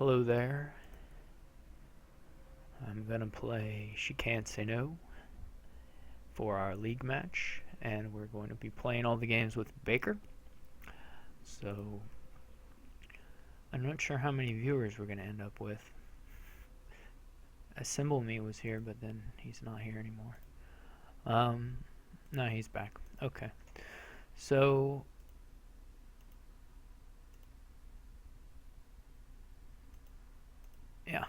Hello there. I'm gonna play She Can't Say No for our league match, and we're going to be playing all the games with Baker. So I'm not sure how many viewers we're gonna end up with. Assemble Me was here, but then he's not here anymore. No, he's back. Okay. So yeah.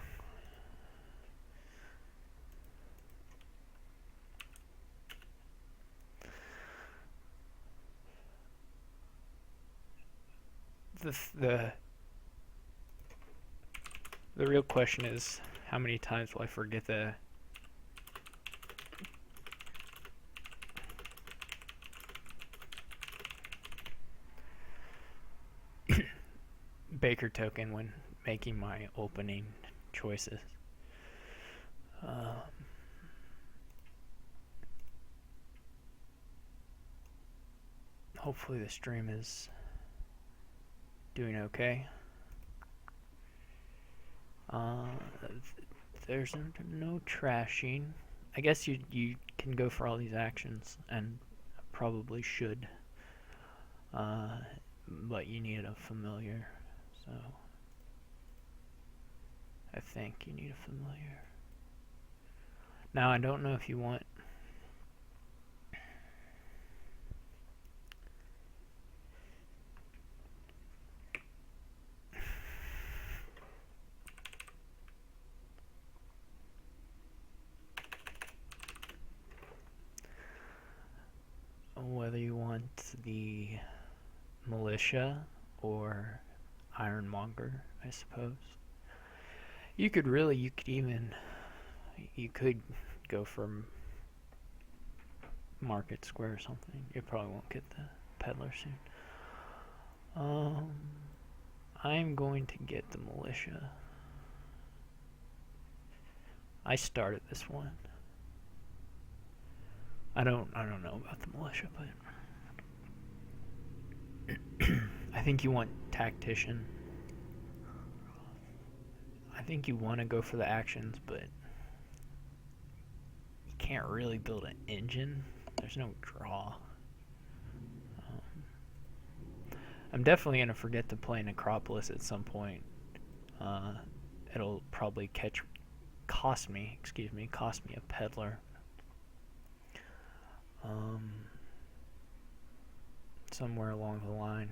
The real question is, how many times will I forget the Baker token when making my opening choices? Hopefully the stream is doing okay. There's no trashing. I guess you can go for all these actions, and probably should. But you need a familiar, so I think you need a familiar. Now I don't know if you want whether you want the militia or ironmonger, I suppose. You could go for Market Square or something. You probably won't get the peddler soon. I'm going to get the militia. I started this one. I don't know about the militia, but I think you want tactician. I think you want to go for the actions, but you can't really build an engine. There's no draw. I'm definitely going to forget to play Necropolis at some point. It'll probably cost me a peddler. Somewhere along the line.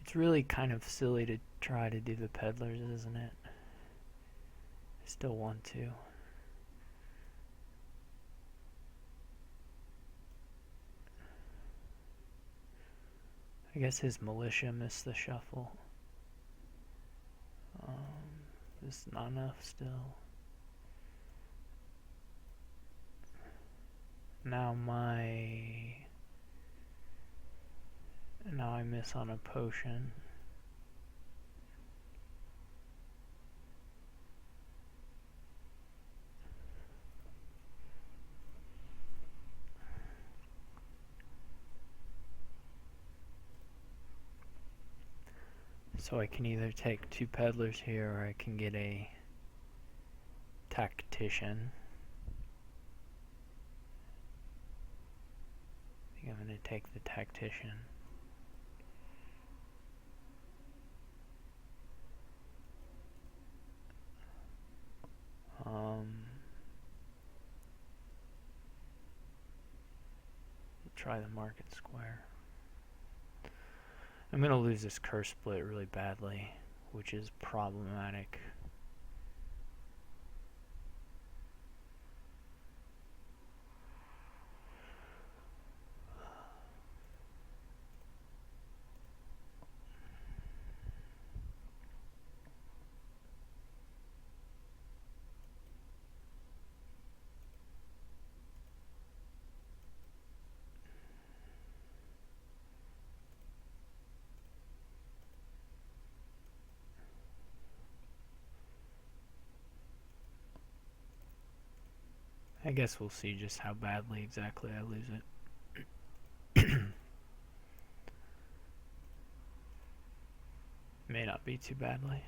It's really kind of silly to try to do the peddlers, isn't it? I still want to. I guess his militia missed the shuffle. This is not enough still. Now I miss on a potion. So I can either take 2 peddlers here, or I can get a tactician. I think I'm going to take the tactician. Try the Market Square. I'm going to lose this curse split really badly, which is problematic. I guess we'll see just how badly exactly I lose it. May not be too badly.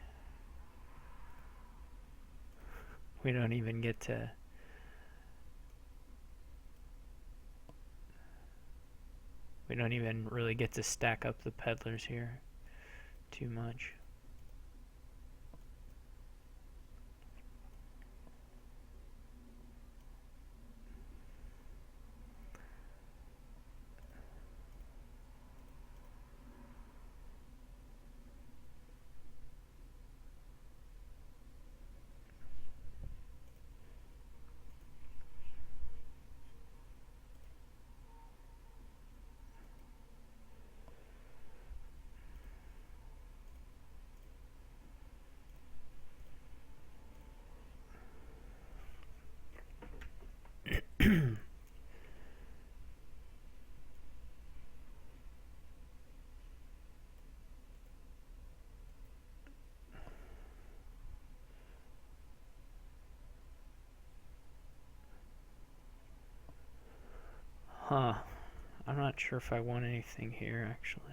We don't even get to... We don't even really get to stack up the peddlers here too much. Huh. I'm not sure if I want anything here, actually.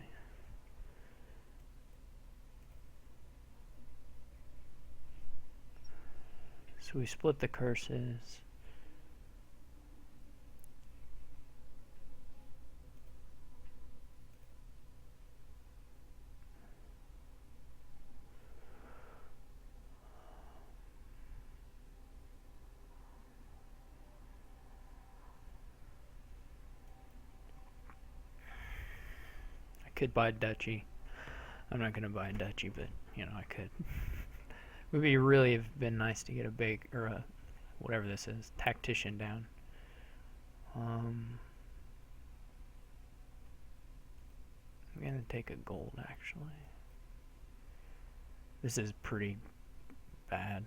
So we split the curses. I could buy a duchy. I'm not going to buy a duchy, but, you know, I could. It would be really have been nice to get a big, or a, whatever this is, tactician down. I'm going to take a gold, actually. This is pretty bad.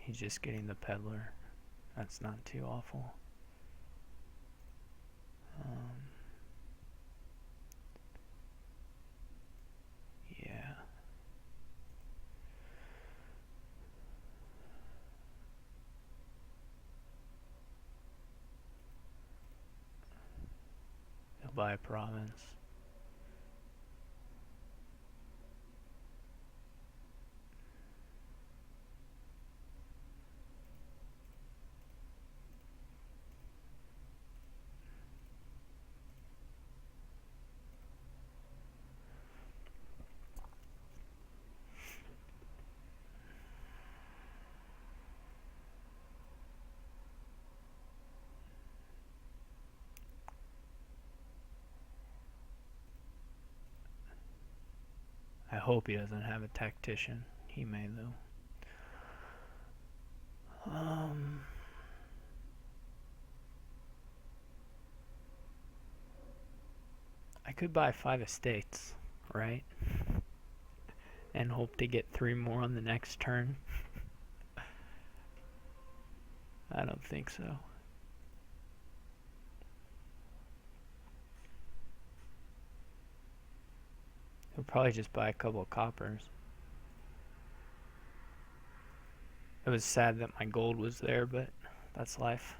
He's just getting the peddler. That's not too awful. Yeah. He'll buy a province. I hope he doesn't have a tactician. He may, though. I could buy 5 estates, right? And hope to get 3 more on the next turn. I don't think so. He'll probably just buy a couple of coppers. It was sad that my gold was there, but that's life.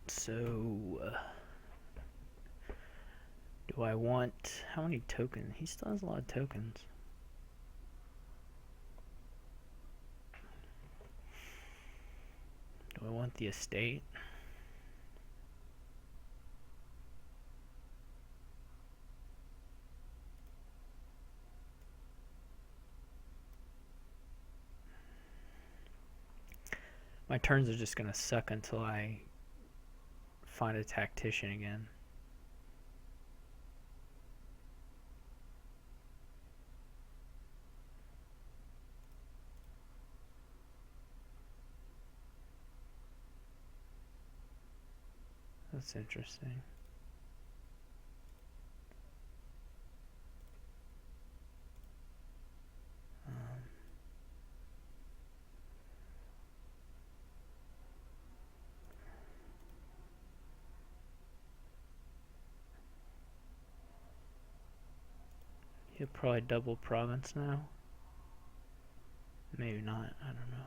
So, do I want... How many tokens? He still has a lot of tokens. want the estate. My turns are just going to suck until I find a tactician again. That's interesting. He'll probably double province now. Maybe not, I don't know.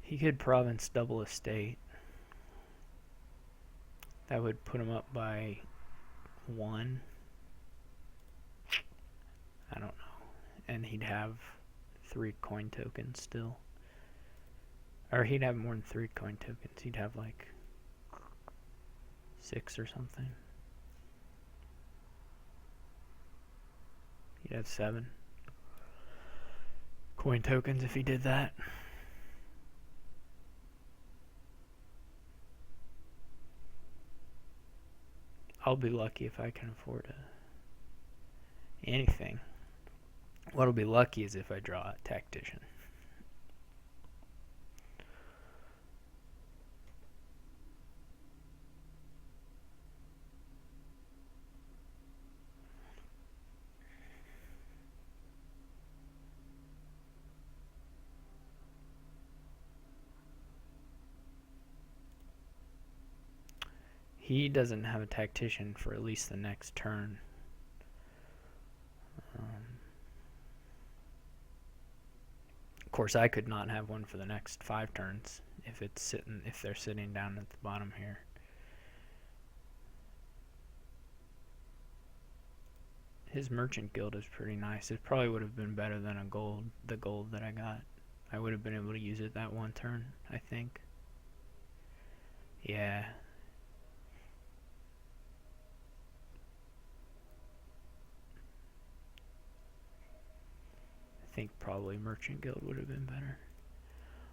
He could province double estate. That would put him up by 1. I don't know. And he'd have 3 coin tokens still. Or he'd have more than 3 coin tokens. He'd have like 6 or something. He'd have 7 coin tokens if he did that. I'll be lucky if I can afford anything. What'll be lucky is if I draw a tactician. He doesn't have a tactician for at least the next turn. Of course, I could not have one for the next 5 turns if they're sitting down at the bottom here. His merchant guild is pretty nice. It probably would have been better than the gold that I got. I would have been able to use it that one turn, I think. Yeah. I think probably merchant guild would have been better.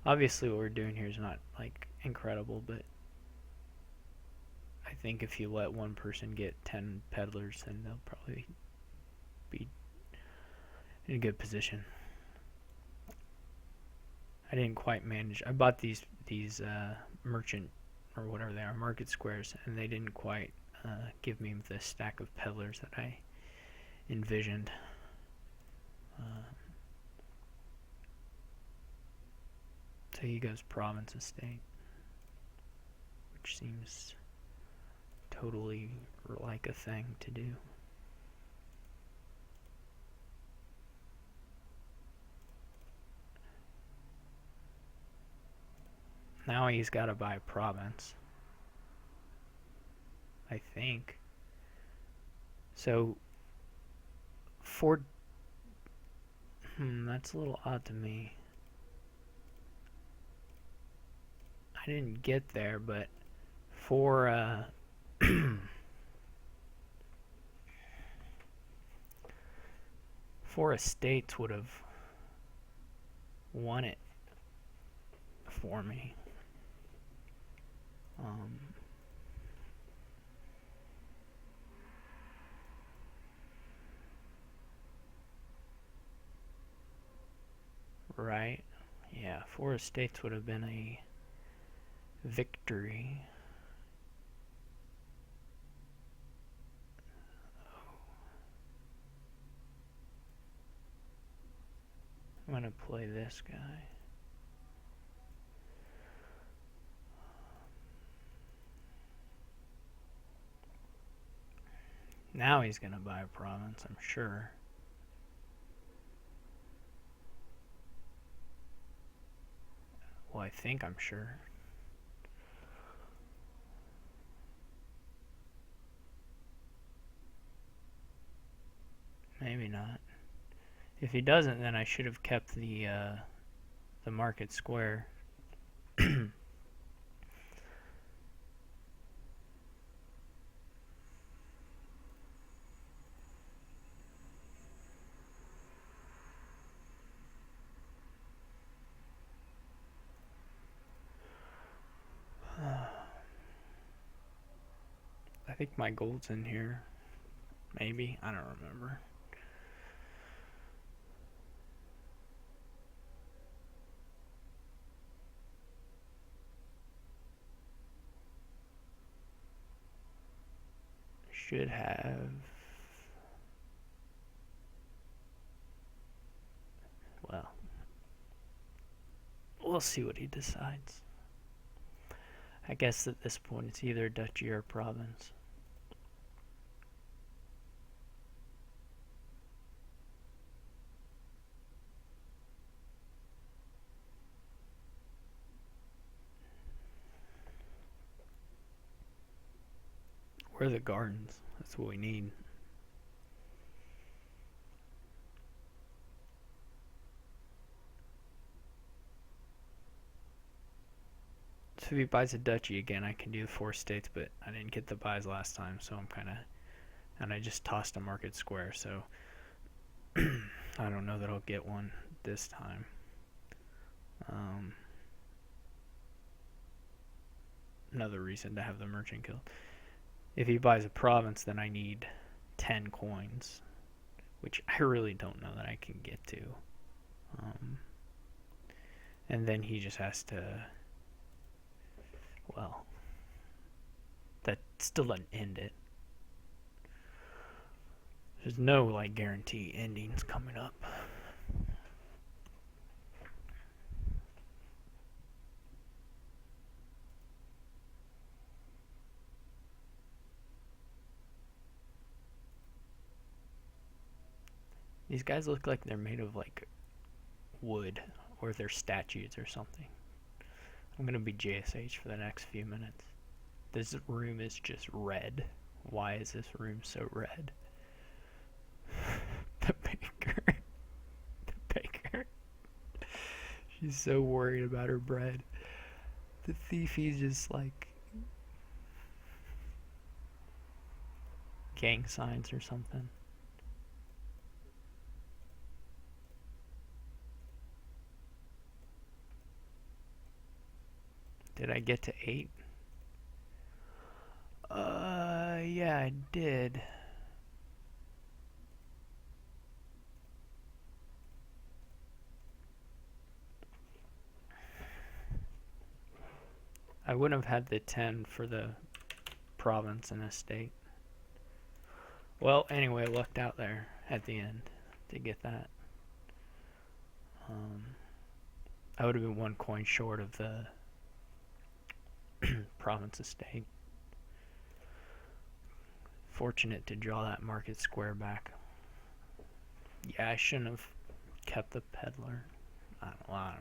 Obviously what we're doing here is not like incredible, but I think if you let one person get 10 peddlers, then they'll probably be in a good position. I didn't quite manage. I bought these merchant or whatever they are, market squares, and they didn't quite give me the stack of peddlers that I envisioned. So he goes province estate, which seems totally like a thing to do. Now he's got to buy a province, I think. So for that's a little odd to me. I didn't get there, but for four estates would have won it for me. Right? Yeah, 4 estates would have been a victory. I'm gonna play this guy. Now he's gonna buy a province, I'm sure. Well, I think I'm sure. maybe not. If he doesn't, then I should have kept the market square. I think my gold's in here. Maybe. I don't remember. Should have. Well, we'll see what he decides. I guess at this point it's either duchy or province. Where are the gardens? That's what we need. So if he buys a duchy again, I can do 4 states, but I didn't get the buys last time, so I'm kind of... And I just tossed a market square, so... I don't know that I'll get one this time. Another reason to have the merchant guild. If he buys a province, then I need 10 coins, which I really don't know that I can get to. And then he just has to... Well, that still doesn't end it. There's no, like, guarantee endings coming up. These guys look like they're made of, like, wood, or they're statues or something. I'm gonna be JSH for the next few minutes. This room is just red. Why is this room so red? The baker. The baker. She's so worried about her bread. The thief, he's just like... gang signs or something. Did I get to 8? Yeah, I did. I wouldn't have had the 10 for the province and estate. Well, anyway, I lucked out there at the end to get that. I would have been 1 coin short of the province estate. Fortunate to draw that market square back. Yeah, I shouldn't have kept the peddler. I don't know.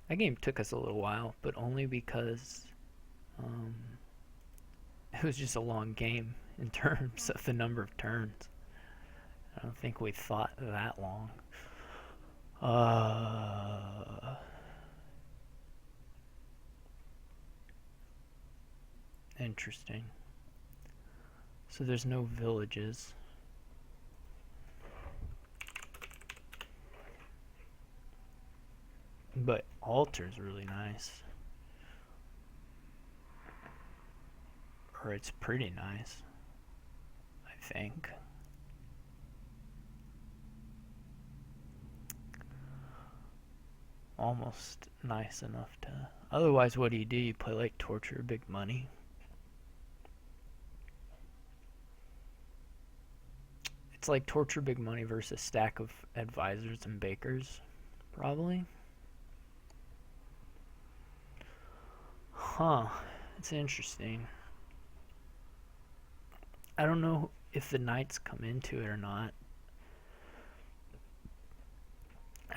That game took us a little while, but only because it was just a long game in terms of the number of turns. I don't think we thought that long. Interesting. So there's no villages. But altar's really nice. Or it's pretty nice, I think. Almost nice enough to... Otherwise, what do? You play like Torture Big Money. It's like Torture Big Money versus Stack of Advisors and Bakers, probably. Huh, it's interesting. I don't know if the knights come into it or not.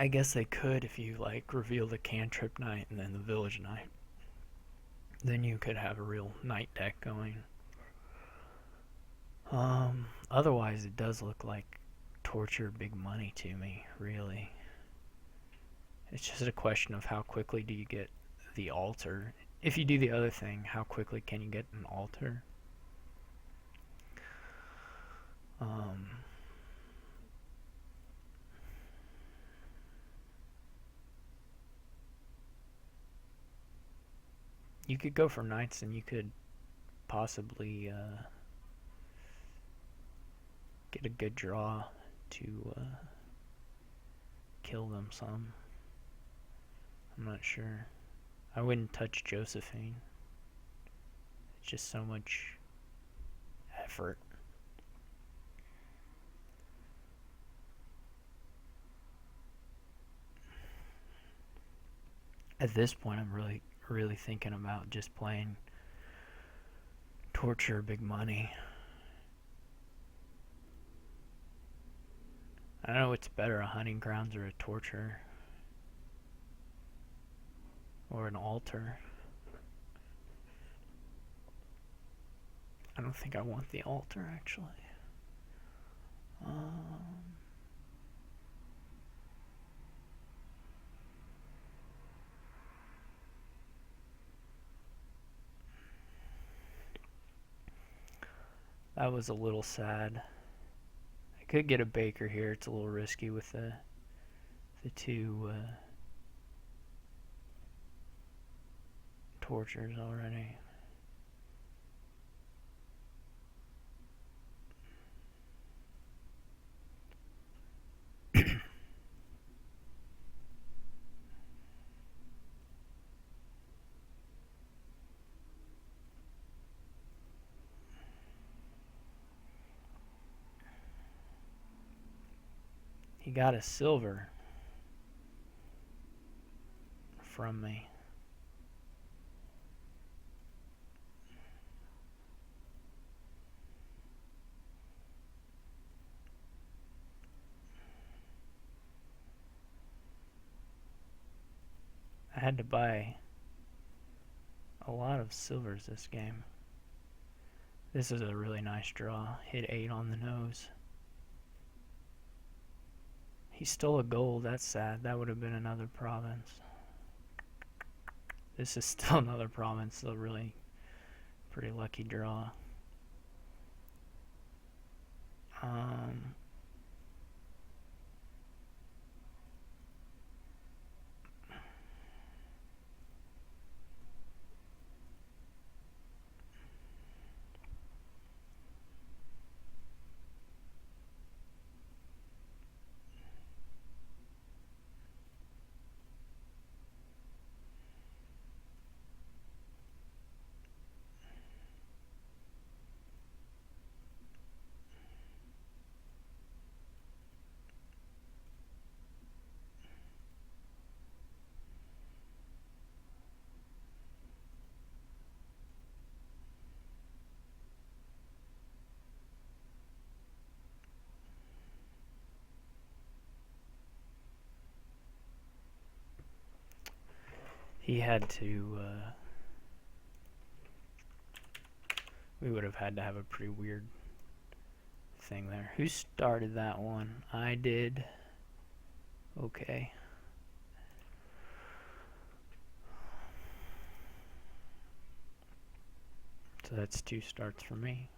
I guess they could if you like reveal the cantrip knight and then the village knight. Then you could have a real knight deck going. Otherwise it does look like torture big money to me, really. It's just a question of how quickly do you get the altar. If you do the other thing, how quickly can you get an altar? You could go for knights and you could possibly get a good draw to kill them some. I'm not sure. I wouldn't touch Josephine. It's just so much effort. At this point, I'm really thinking about just playing torture big money. I don't know what's better, a hunting grounds or a torture. Or an altar. I don't think I want the altar, actually. That was a little sad. I could get a Baker here. It's a little risky with the two tortures already. He got a silver from me. I had to buy a lot of silvers this game. This is a really nice draw. Hit 8 on the nose. He stole a gold. That's sad. That would have been another province. This is still another province. So really pretty lucky draw. He had to, we would have had to have a pretty weird thing there. Who started that one? I did. Okay. So that's 2 starts for me.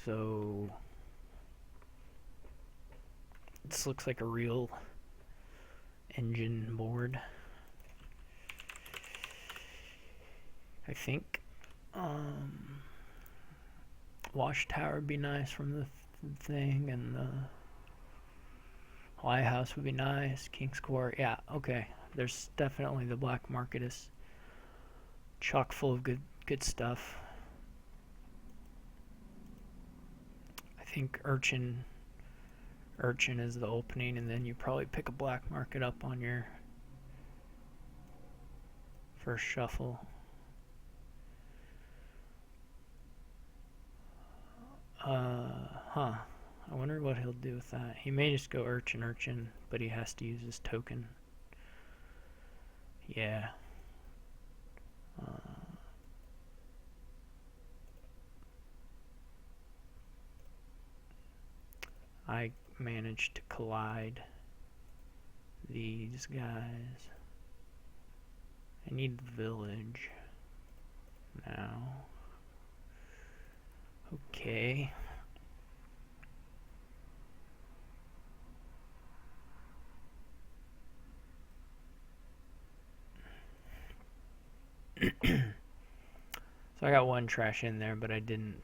So this looks like a real engine board. I think Watchtower would be nice from the thing, and the Lighthouse would be nice. King's Court, yeah, okay. There's definitely the black market is chock full of good stuff. I think Urchin is the opening, and then you probably pick a black market up on your First shuffle. Huh. I wonder what he'll do with that. He may just go urchin, but he has to use his token. Yeah. I managed to collide these guys. I need the village now. Okay. So I got one trash in there, but I didn't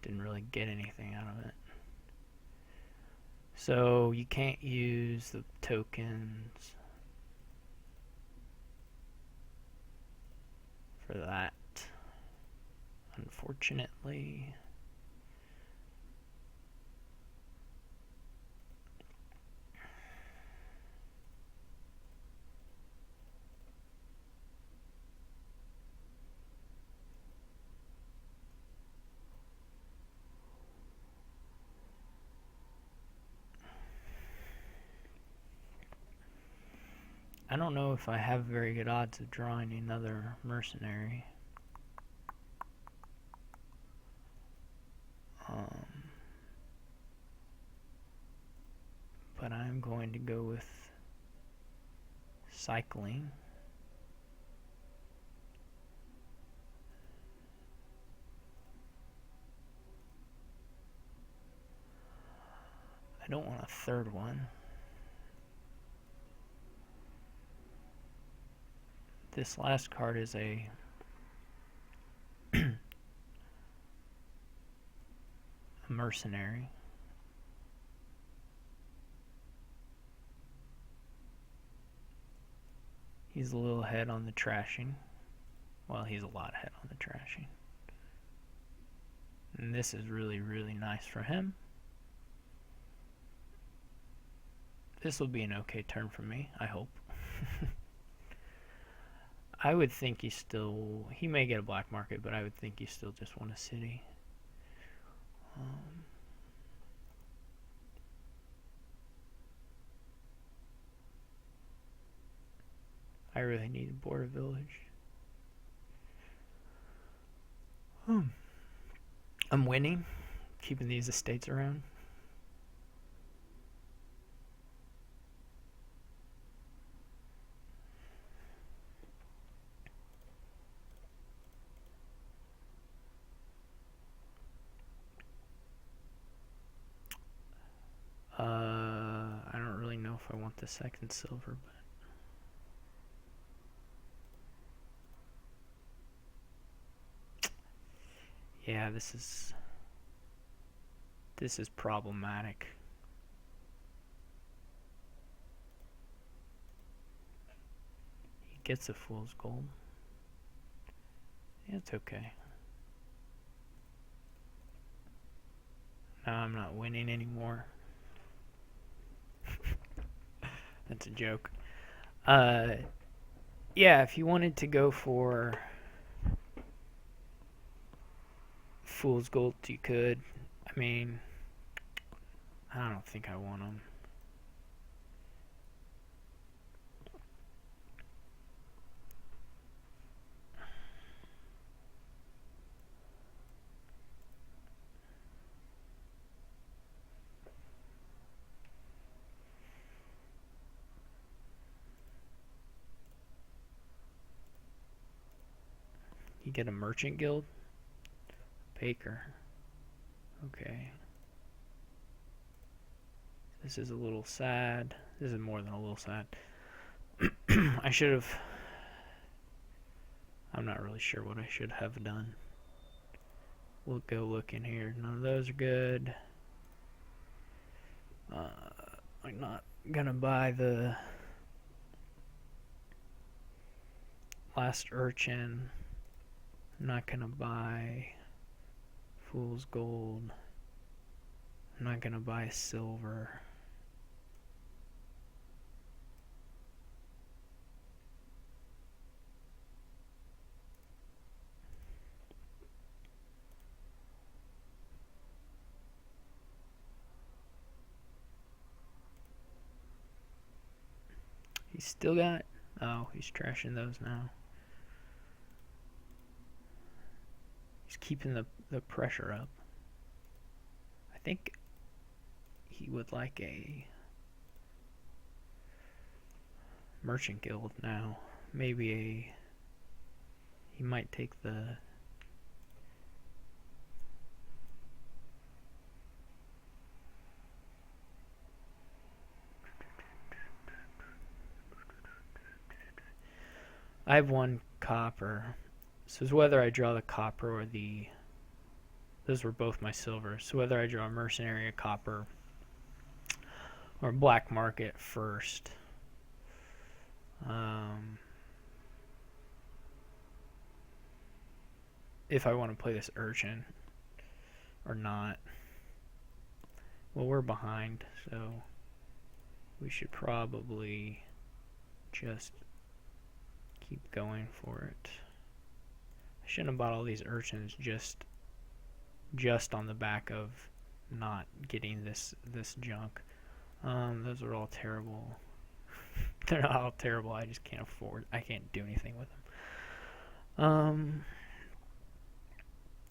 really get anything out of it. So you can't use the tokens for that, unfortunately. I don't know if I have very good odds of drawing another mercenary. But I'm going to go with cycling. I don't want a third one. This last card is a mercenary. He's a little ahead on the trashing. Well, he's a lot ahead on the trashing. And this is really, really nice for him. This will be an okay turn for me, I hope. I would think he may get a black market, but I would think you still just want a city. I really need a border village. I'm winning, keeping these estates around. I don't really know if I want the second silver, but yeah, this is problematic. He gets a fool's gold. Yeah, it's okay. Now I'm not winning anymore. That's a joke. Yeah, if you wanted to go for fool's gold, you could. I mean, I don't think I want them. You get a merchant guild? Baker. Okay. This is a little sad. This is more than a little sad. I should have... I'm not really sure what I should have done. We'll go look in here. None of those are good. I'm not gonna buy the last urchin. I'm not gonna buy Fool's gold. I'm not gonna buy silver. He's still got... Oh, he's trashing those now. He's keeping the pressure up. I think he would like a merchant guild now. Maybe a... He might take the... I have 1 copper. So it's whether I draw the copper or the... Those were both my silver. So whether I draw a mercenary, a copper, or black market first. If I want to play this urchin or not. Well, we're behind, so we should probably just keep going for it. I shouldn't have bought all these urchins just on the back of not getting this junk. Those are all terrible. They're not all terrible. I just can't afford. I can't do anything with them.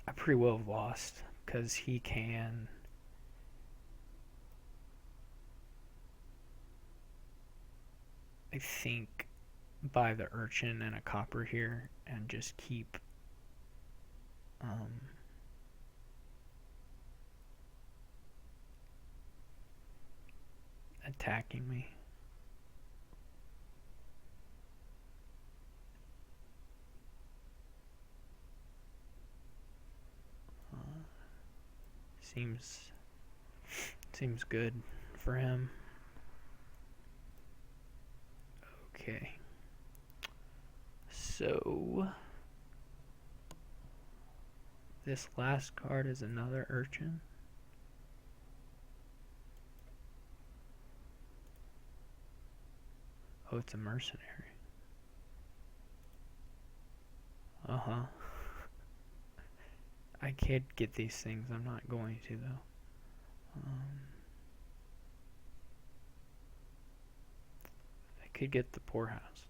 I pretty well have lost because he can. I think buy the urchin and a copper here and just keep attacking me. Seems good for him. Okay. So this last card is another urchin. Oh, it's a mercenary. Uh-huh. I could get these things. I'm not going to, though. I could get the poorhouse.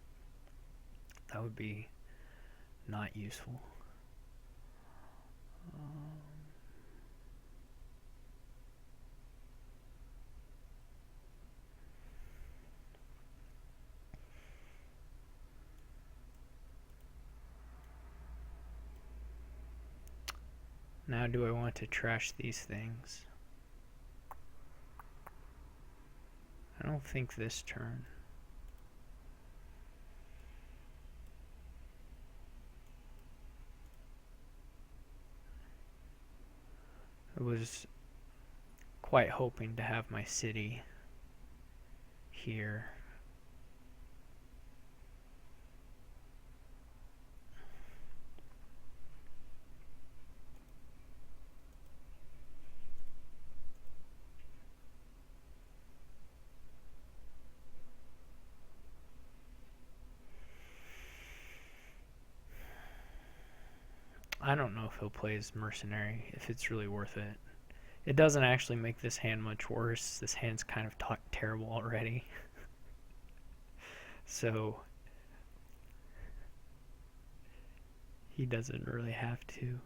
That would be not useful. Now do I want to trash these things? I don't think this turn. I was quite hoping to have my city here. I don't know if he'll play as mercenary, if it's really worth it. It doesn't actually make this hand much worse. This hand's kind of terrible already. So he doesn't really have to.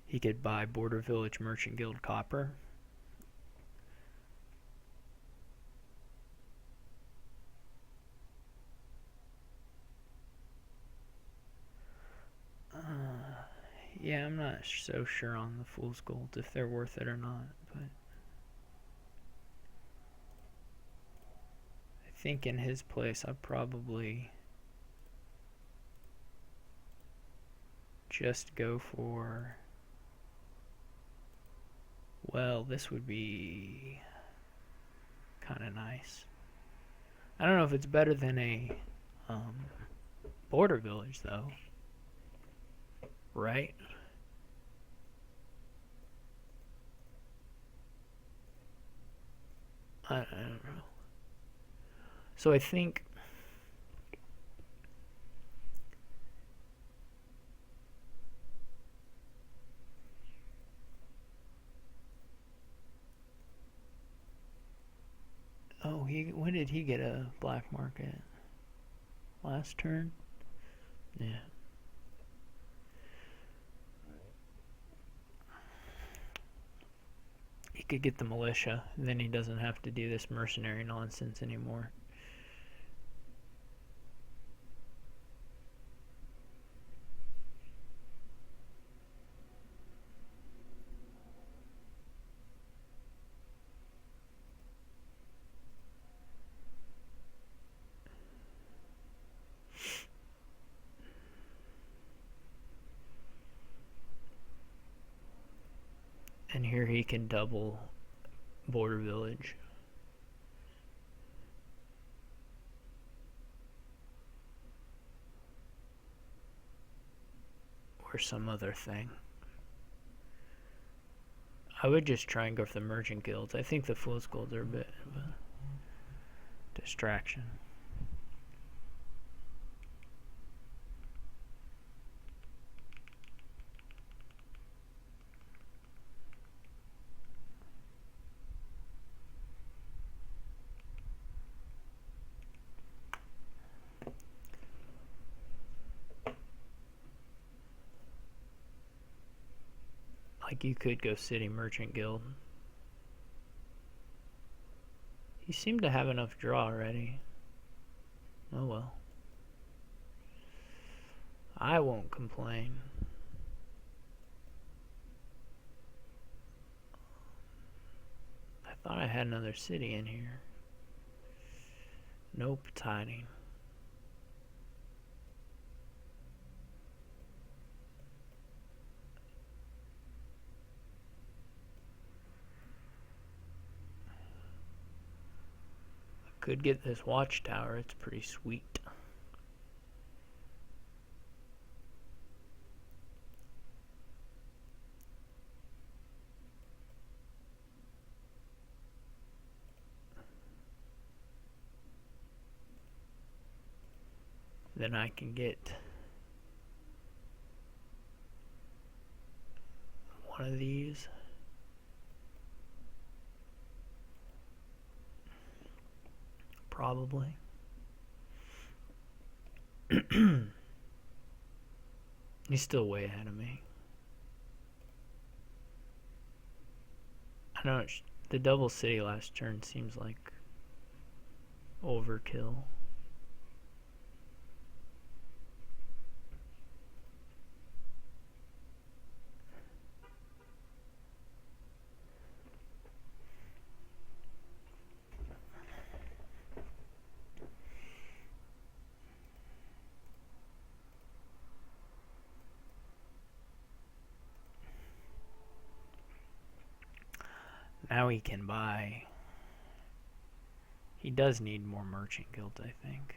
He could buy Border Village Merchant Guild copper. Yeah, I'm not so sure on the Fool's Gold if they're worth it or not, but think in his place I'd probably just go for, well, this would be kind of nice. I don't know if it's better than a border village though, right? I don't know. So I think when did he get a black market? Last turn? Yeah. He could get the militia, and then he doesn't have to do this mercenary nonsense anymore. And here he can double border village. Or some other thing. I would just try and go for the merchant guilds. I think the Fool's Guilds are a bit of a distraction. Like you could go City Merchant Guild. You seem to have enough draw already. Oh well. I won't complain. I thought I had another city in here. Nope, tiding. Could get this watchtower, it's pretty sweet. Then I can get one of these. Probably. He's still way ahead of me. I know the double city last turn seems like overkill. Now he can buy. He does need more merchant guilds, I think.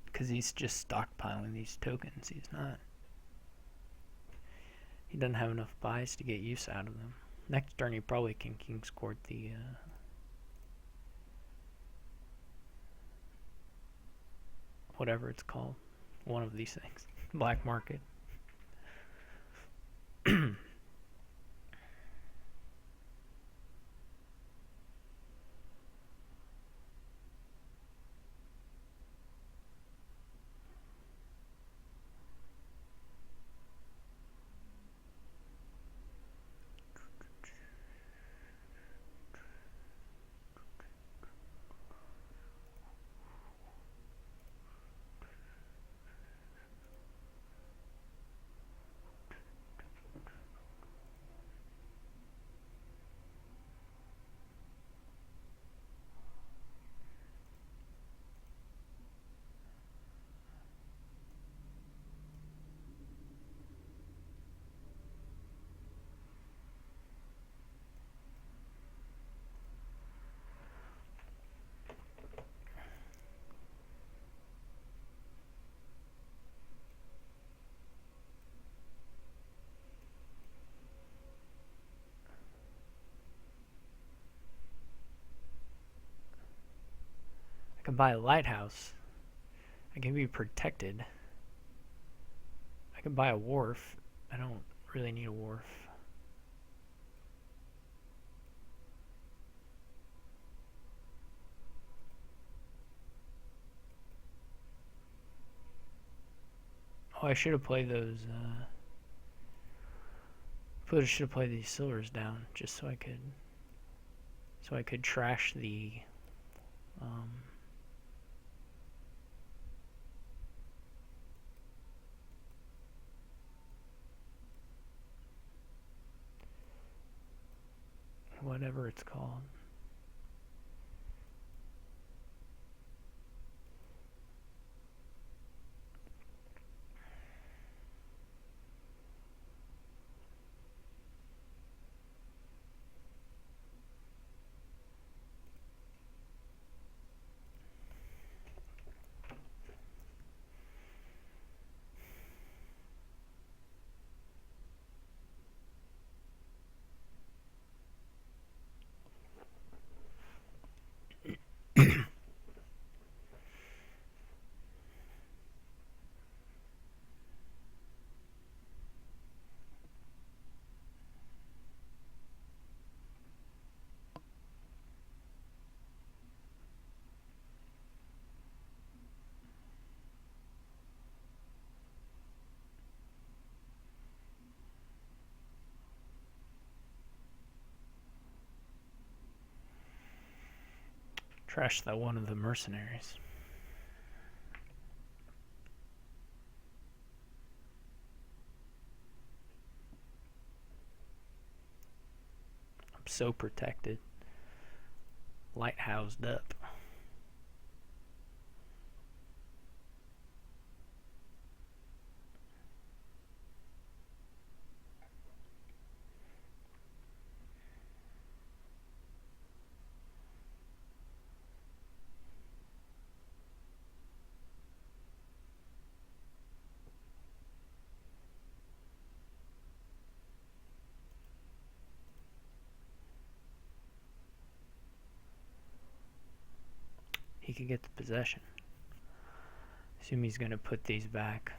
Because he's just stockpiling these tokens. He doesn't have enough buys to get use out of them. Next turn he probably can King's Court the whatever it's called. One of these things. Black market. can buy a lighthouse. I can be protected. I can buy a wharf. I don't really need a wharf. Oh, I should have played those. I should have played these silvers down just so I could trash the. Um, Whatever it's called. Trash that one of the mercenaries. I'm so protected. Lighthoused up. He could get the possession. Assume he's going to put these back.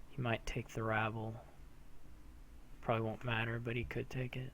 He might take the rabble. Probably won't matter, but he could take it.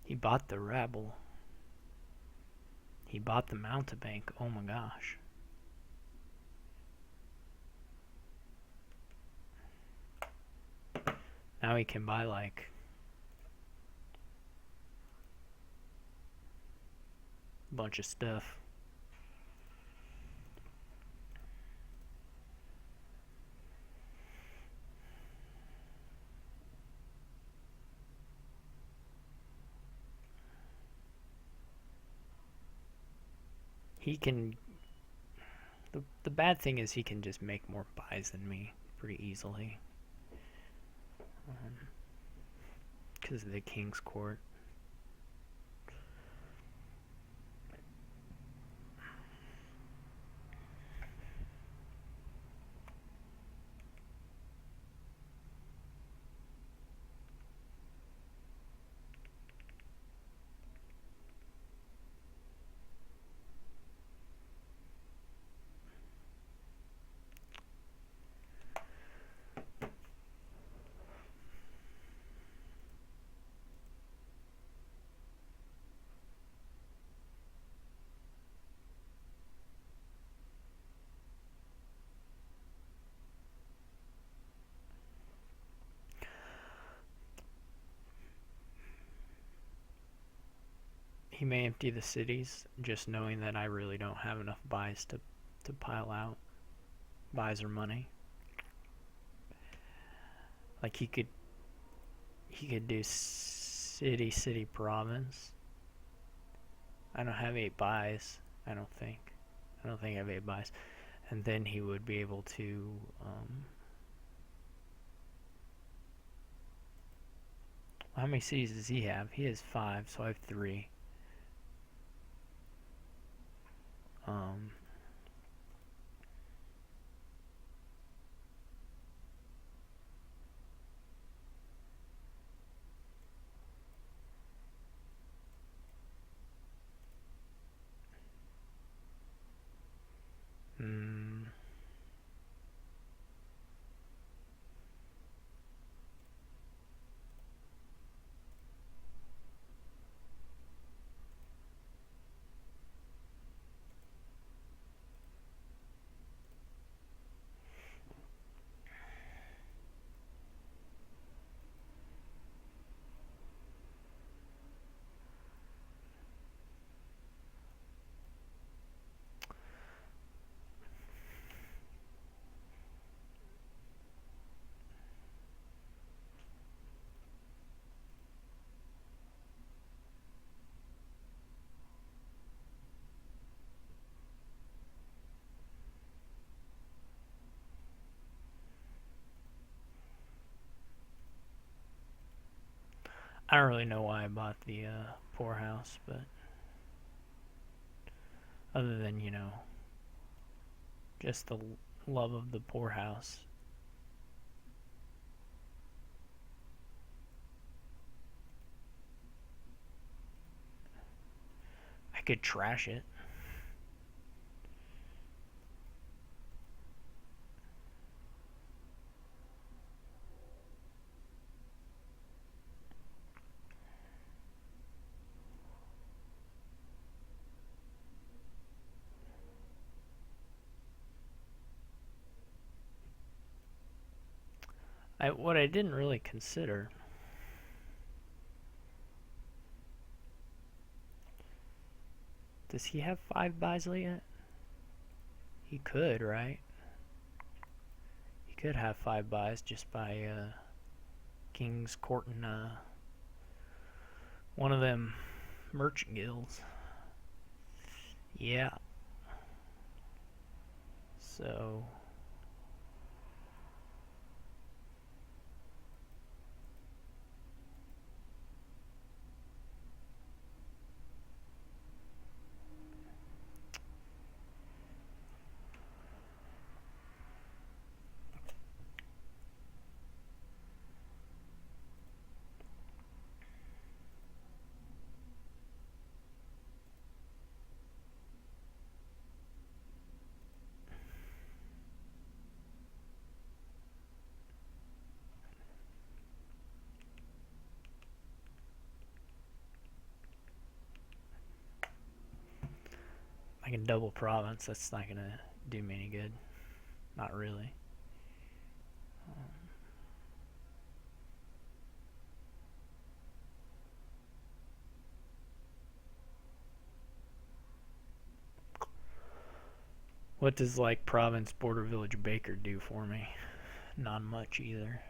He bought the rabble. He bought the mountebank. Oh my gosh. Now he can buy like a bunch of stuff. He can. The bad thing is he can just make more buys than me pretty easily. Because of the King's Court. He may empty the cities, just knowing that I really don't have enough buys to to pile out, buys her money. Like he could do city province. I don't have 8 buys. I don't think I have 8 buys. And then he would be able to how many cities does he have? He has 5, so I have 3. Um, mm, I don't really know why I bought the poorhouse, but other than just the love of the poorhouse. I could trash it. What I didn't really consider, does he have 5 buys yet? He could, right? He could have 5 buys just by King's courting one of them merchant guilds. Yeah. So I can double province. That's not gonna do me any good. Not really. What does like province border village baker do for me? Not much either.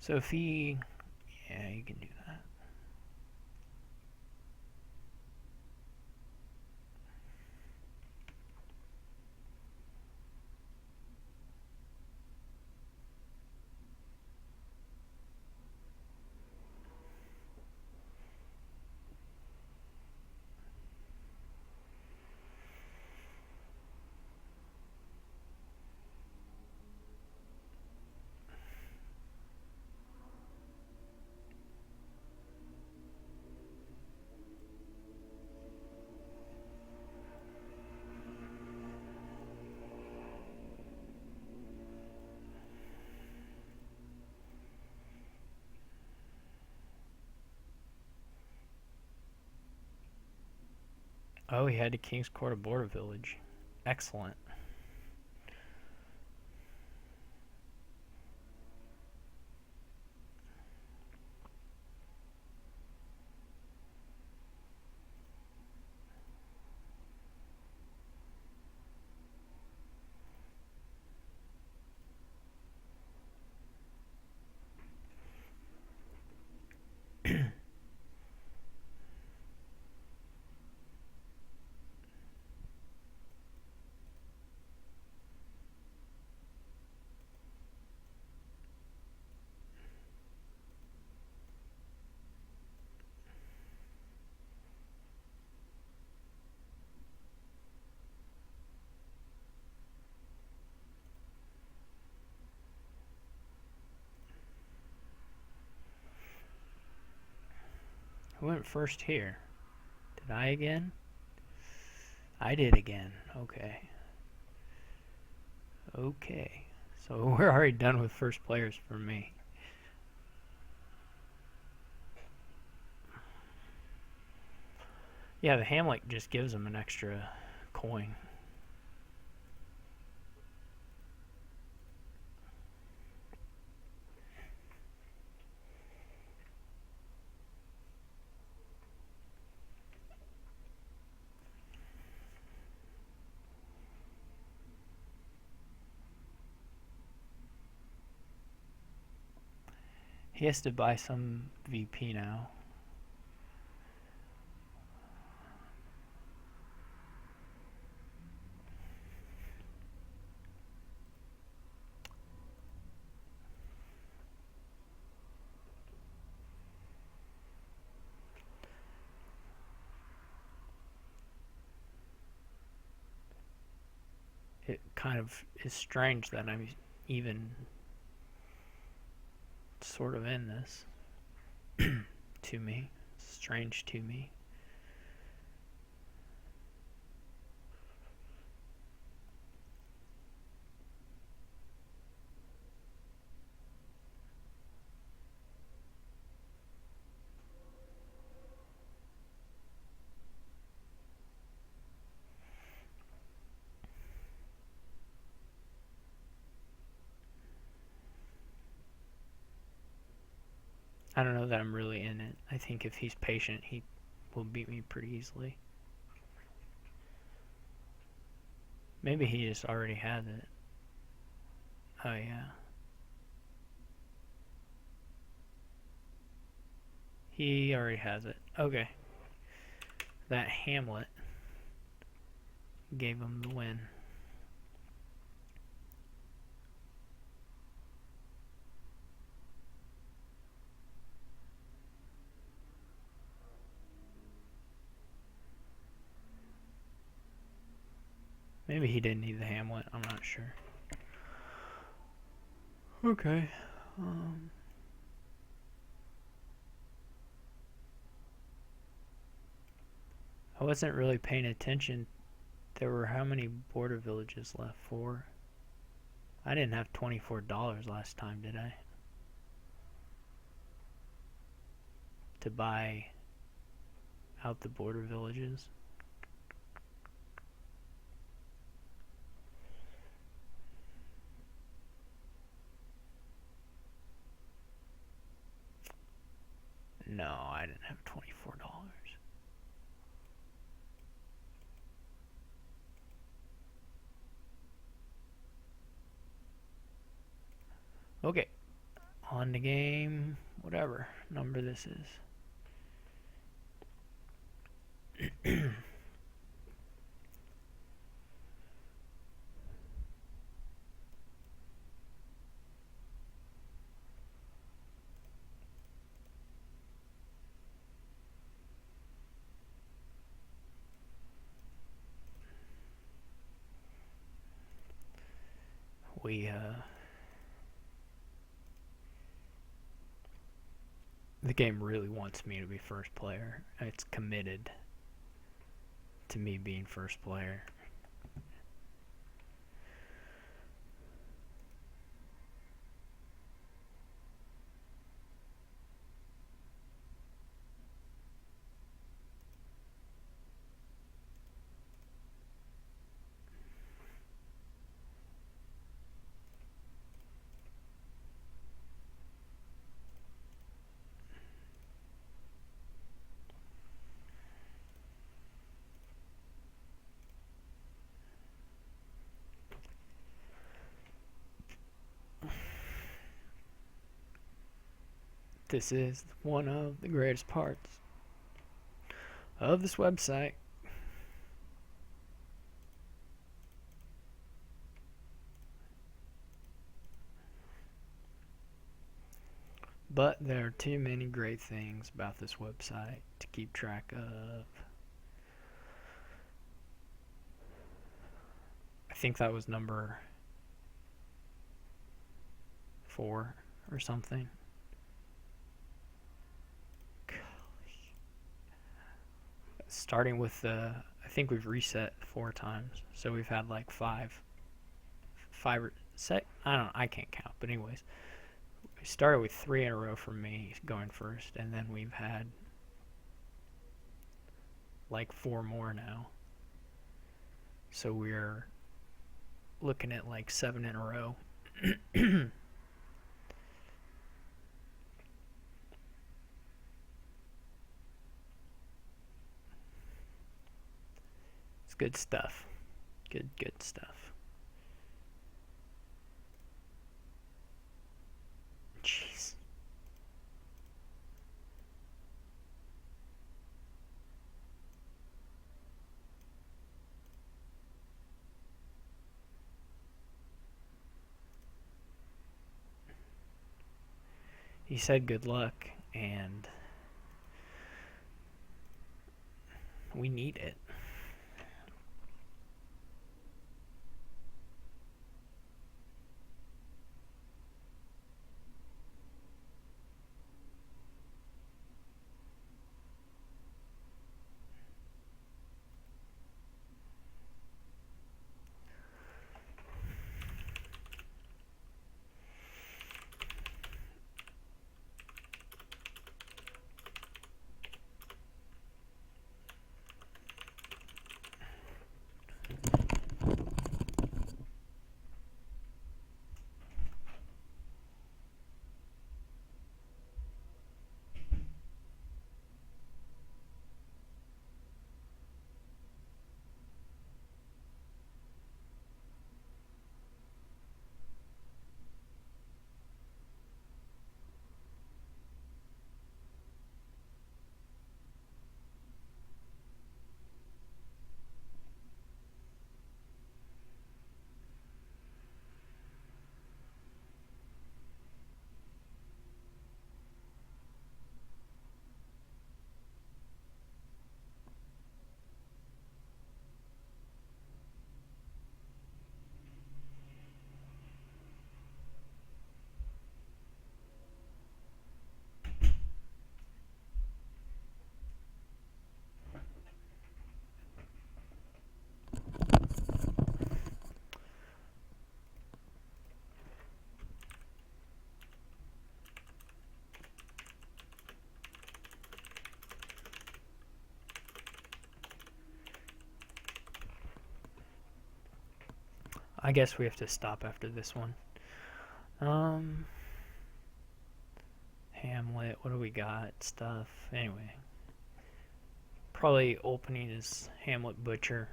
So if he, yeah, you can do that. Oh, he had a King's Court of Border Village. Excellent. Who went first here? Did I again? I did again. Okay. Okay. So we're already done with first players for me. Yeah, the Hamlet just gives him an extra coin. He has to buy some VP now. It kind of is strange that I'm even sort of in this. To me. Strange to me. I don't know that I'm really in it. I think if he's patient, he will beat me pretty easily. Maybe he just already has it. Oh, yeah. He already has it. Okay. That Hamlet gave him the win. Maybe he didn't need the Hamlet. I'm not sure. Okay. I wasn't really paying attention. There were how many border villages left? 4? I didn't have $24 last time, did I? To buy out the border villages. No, I didn't have $24. Okay. On the game, whatever number this is. The game really wants me to be first player. It's committed to me being first player. This is one of the greatest parts of this website. But there are too many great things about this website to keep track of. I think that was number 4 or something. starting with the, I think we've reset 4 times, so we've had like five or six. I don't know, I can't count, but anyways, we started with 3 in a row for me going first, and then we've had like 4 more now. So we're looking at like 7 in a row. It's good stuff. Good stuff. Jeez. He said good luck, and we need it. I guess we have to stop after this one. Hamlet, what do we got? Stuff. Anyway. Probably opening is Hamlet Butcher.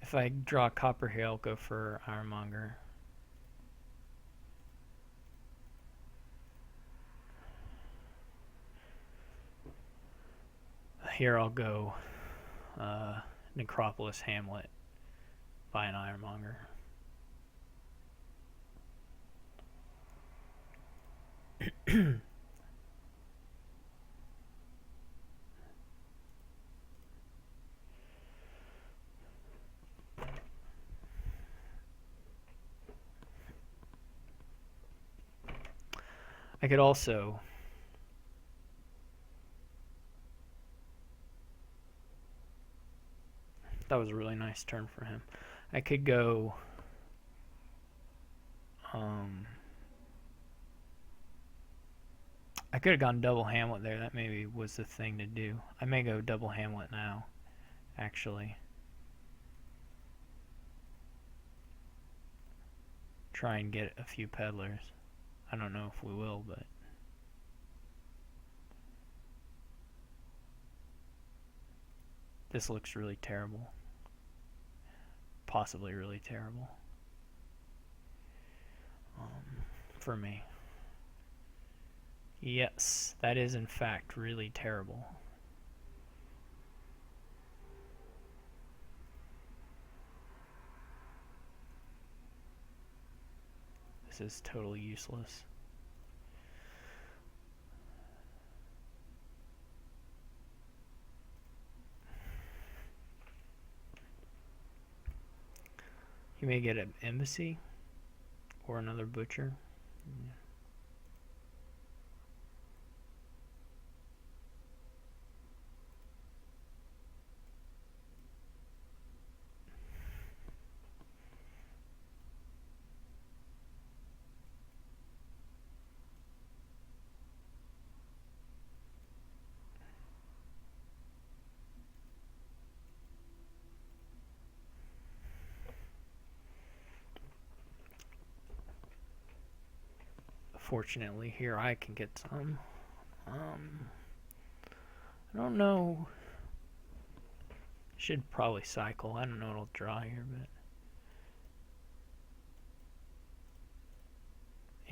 If I draw Copper here, I'll go for Ironmonger. Here I'll go Necropolis Hamlet by an Ironmonger. I could also that was a really nice turn for him. I could go I could have gone double Hamlet there. That maybe was the thing to do. I may go double Hamlet now, actually. Try and get a few peddlers. I don't know if we will, but this looks really terrible. Possibly really terrible. For me. Yes, that is in fact really terrible. This is totally useless. He may get an embassy or another butcher. Yeah. Fortunately, here I can get some. I don't know. Should probably cycle. I don't know what I'll draw here, but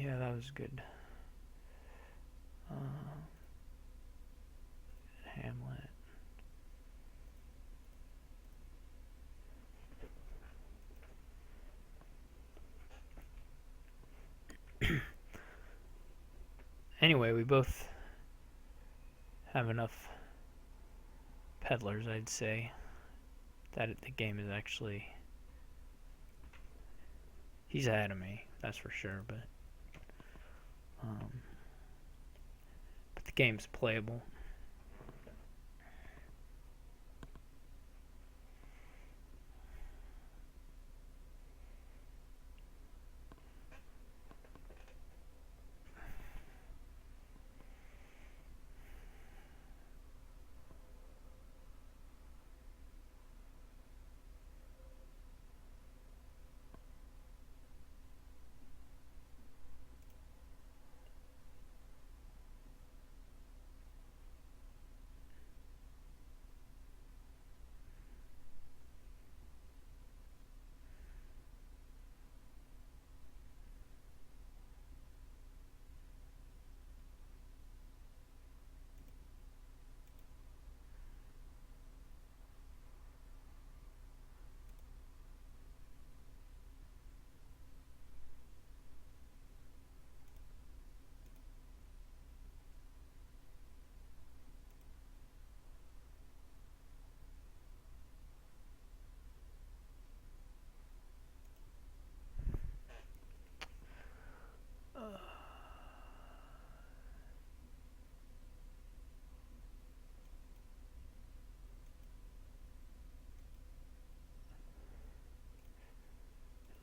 yeah, that was good. Hamlet. Anyway, we both have enough peddlers, I'd say, that the game is actually... He's ahead of me, that's for sure, but the game's playable.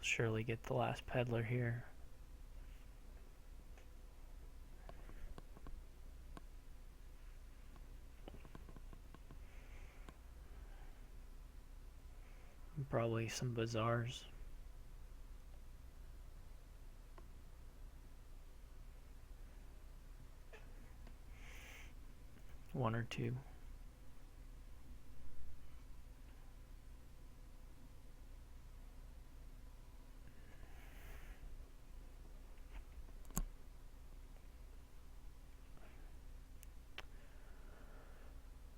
Surely get the last peddler here. Probably some bazaars. One or two.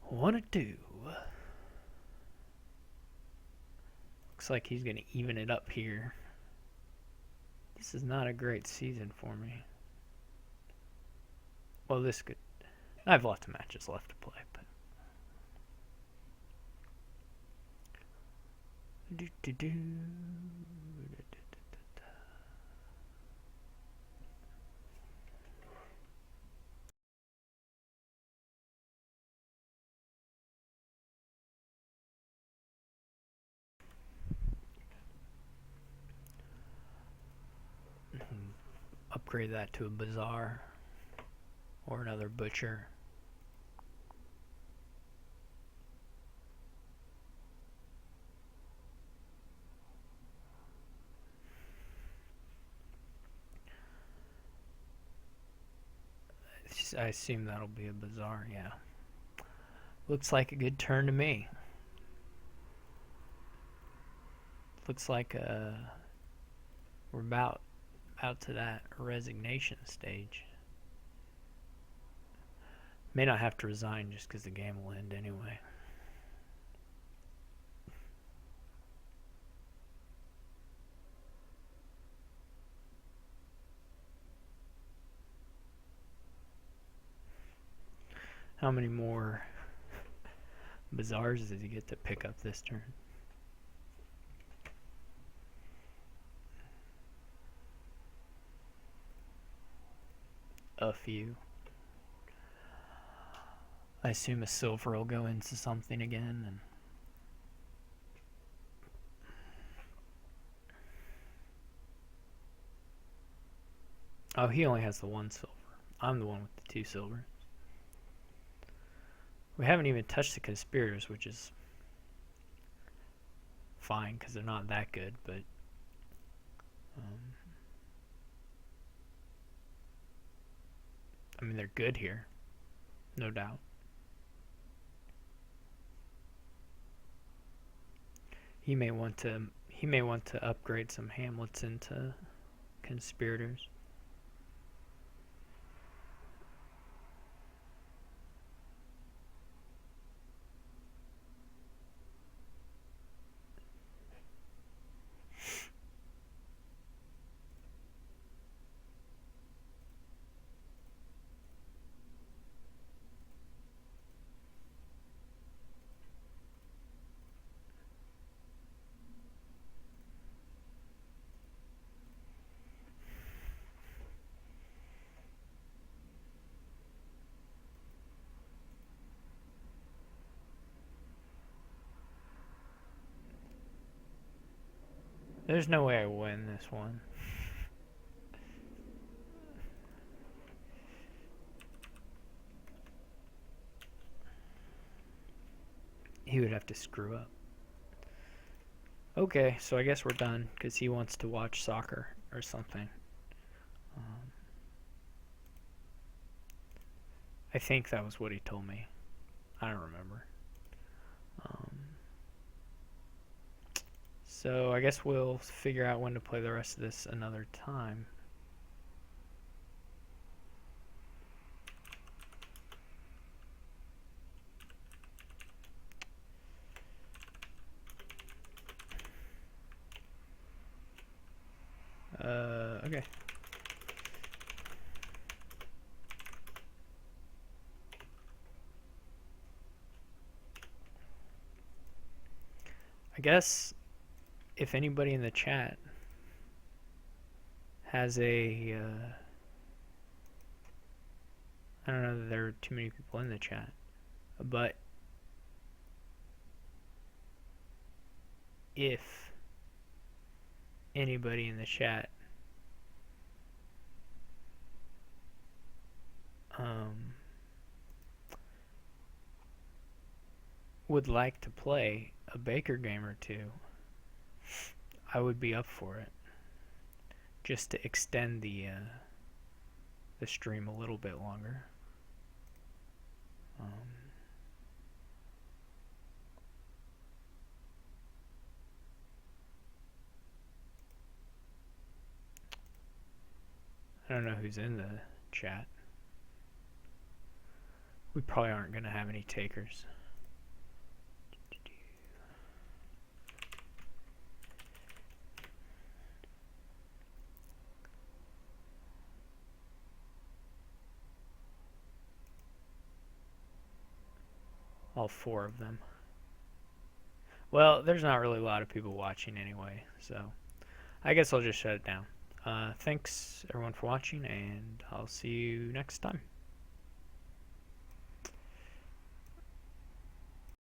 One or two. Looks like he's going to even it up here. This is not a great season for me. Well, this could... I have lots of matches left to play, but... Upgrade that to a bazaar or another butcher. I assume that'll be a bazaar, yeah. Looks like a good turn to me. Looks like we're about to that resignation stage. May not have to resign just because the game will end anyway. How many more bazaars does he get to pick up this turn? a few. I assume a silver will go into something again. And oh, he only has the one silver. I'm the one with the two silver. We haven't even touched the conspirators, which is fine because they're not that good, but I mean, they're good here, no doubt. He may want to upgrade some hamlets into conspirators. There's no way I win this one. He would have to screw up. Okay, so I guess we're done because he wants to watch soccer or something. I think that was what he told me. I don't remember. So I guess we'll figure out when to play the rest of this another time. Okay. I guess if anybody in the chat has a I don't know that there are too many people in the chat, but if anybody in the chat would like to play a Baker game or two, I would be up for it, just to extend the stream a little bit longer. I don't know who's in the chat. We probably aren't going to have any takers. All four of them. Well, there's not really a lot of people watching anyway, so I guess I'll just shut it down. Thanks everyone for watching, and I'll see you next time.